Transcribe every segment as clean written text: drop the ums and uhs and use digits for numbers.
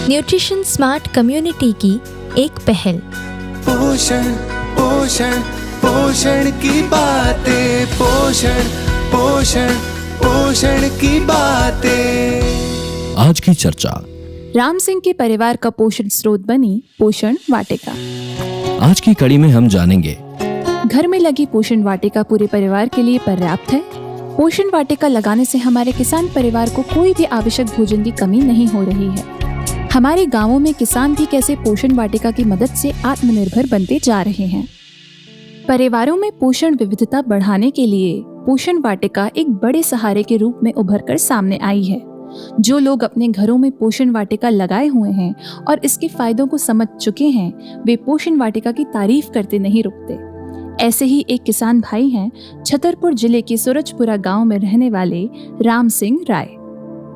Nutrition smart community की एक पहल। पोषण पोषण पोषण की बातें, पोषण पोषण पोषण की बातें। आज की चर्चा, राम सिंह के परिवार का पोषण स्रोत बनी पोषण वाटिका। आज की कड़ी में हम जानेंगे घर में लगी पोषण वाटिका पूरे परिवार के लिए पर्याप्त है। पोषण वाटिका लगाने से हमारे किसान परिवार को कोई भी आवश्यक भोजन की कमी नहीं हो रही है। हमारे गांवों में किसान भी कैसे पोषण वाटिका की मदद से आत्मनिर्भर बनते जा रहे हैं। परिवारों में पोषण विविधता बढ़ाने के लिए पोषण वाटिका एक बड़े सहारे के रूप में उभरकर सामने आई है। जो लोग अपने घरों में पोषण वाटिका लगाए हुए हैं और इसके फायदों को समझ चुके हैं, वे पोषण वाटिका की तारीफ करते नहीं रुकते। ऐसे ही एक किसान भाई हैं छतरपुर जिले के सूरजपुरा गांव में रहने वाले राम सिंह राय।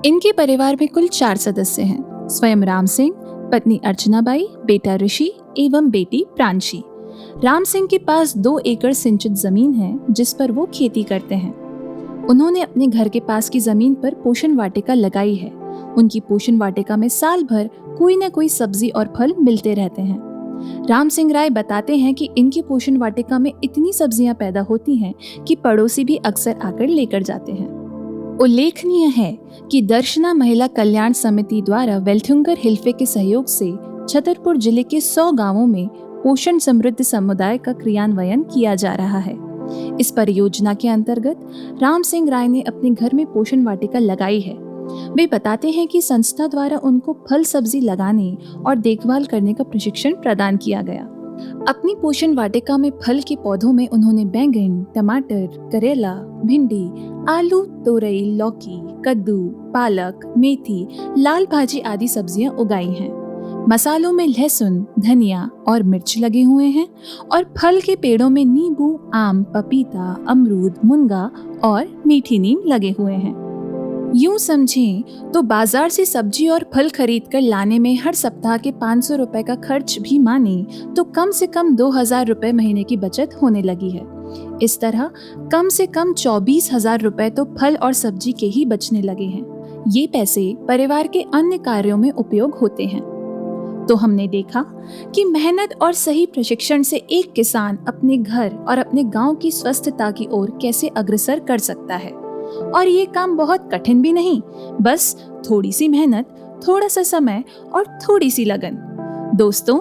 इनके परिवार में कुल 4 सदस्य हैं। स्वयं राम सिंह, पत्नी अर्चनाबाई, बेटा ऋषि एवं बेटी प्रांशी। राम सिंह के पास 2 एकड़ सिंचित जमीन है जिस पर वो खेती करते हैं। उन्होंने अपने घर के पास की जमीन पर पोषण वाटिका लगाई है। उनकी पोषण वाटिका में साल भर कोई न कोई सब्जी और फल मिलते रहते हैं। राम सिंह राय बताते हैं कि इनकी पोषण वाटिका में इतनी सब्जियां पैदा होती हैं कि पड़ोसी भी अक्सर आकर लेकर जाते हैं। उल्लेखनीय है कि दर्शना महिला कल्याण समिति द्वारा वेल्थुंगर हिल्फे के सहयोग से छतरपुर जिले के 100 गांवों में पोषण समृद्ध समुदाय का क्रियान्वयन किया जा रहा है। इस परियोजना के अंतर्गत राम सिंह राय ने अपने घर में पोषण वाटिका लगाई है। वे बताते हैं कि संस्था द्वारा उनको फल सब्जी लगाने और देखभाल करने का प्रशिक्षण प्रदान किया गया। अपनी पोषण वाटिका में फल के पौधों में उन्होंने बैंगन, टमाटर, करेला, भिंडी, आलू, तोरई, लौकी, कद्दू, पालक, मेथी, लाल भाजी आदि सब्जियां उगाई हैं। मसालों में लहसुन, धनिया और मिर्च लगे हुए हैं और फल के पेड़ों में नींबू, आम, पपीता, अमरूद, मुनगा और मीठी नीम लगे हुए हैं। यूं समझें तो बाजार से सब्जी और फल खरीद कर लाने में हर सप्ताह के 500 रुपए का खर्च भी माने तो कम से कम 2000 रुपए महीने की बचत होने लगी है। इस तरह कम से कम 24,000 रुपए तो फल और सब्जी के ही बचने लगे हैं। ये पैसे परिवार के अन्य कार्यों में उपयोग होते हैं। तो हमने देखा कि मेहनत और सही प्रशिक्षण से एक किसान अपने घर और अपने गांव की स्वस्थता की ओर कैसे अग्रसर कर सकता है। और ये काम बहुत कठिन भी नहीं, बस थोड़ी सी मेहनत, थोड़ा सा समय और थोड़ी सी लगन। दोस्तों,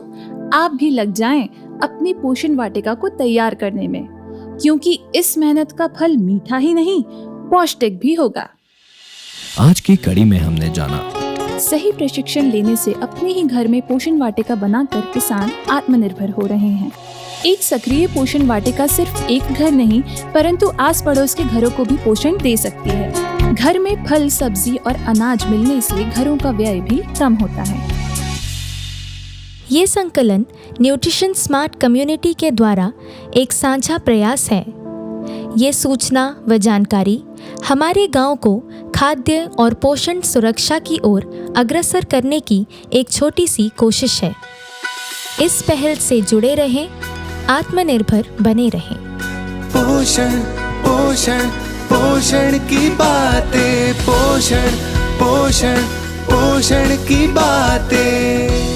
आप भी लग जाएं अपनी पोषण वाटिका को तैयार करने में, क्योंकि इस मेहनत का फल मीठा ही नहीं, पौष्टिक भी होगा। आज की कड़ी में हमने जाना, सही प्रशिक्षण लेने से अपने ही घर में पोषण वाटिका बनाकर किसान आत्मनिर्भर हो रहे हैं। एक सक्रिय पोषण वाटिका सिर्फ एक घर नहीं, परंतु आस पड़ोस के घरों को भी पोषण दे सकती है। घर में फल, सब्जी और अनाज मिलने से घरों का व्यय भी कम होता है। ये संकलन न्यूट्रिशन स्मार्ट कम्युनिटी के द्वारा एक साझा प्रयास है। ये सूचना व जानकारी हमारे गांव को खाद्य और पोषण सुरक्षा की ओर अग्रसर करने की एक छोटी सी कोशिश है। इस पहल से जुड़े रहें, आत्मनिर्भर बने रहें। पोषण पोषण पोषण की बातें, पोषण पोषण पोषण की बातें।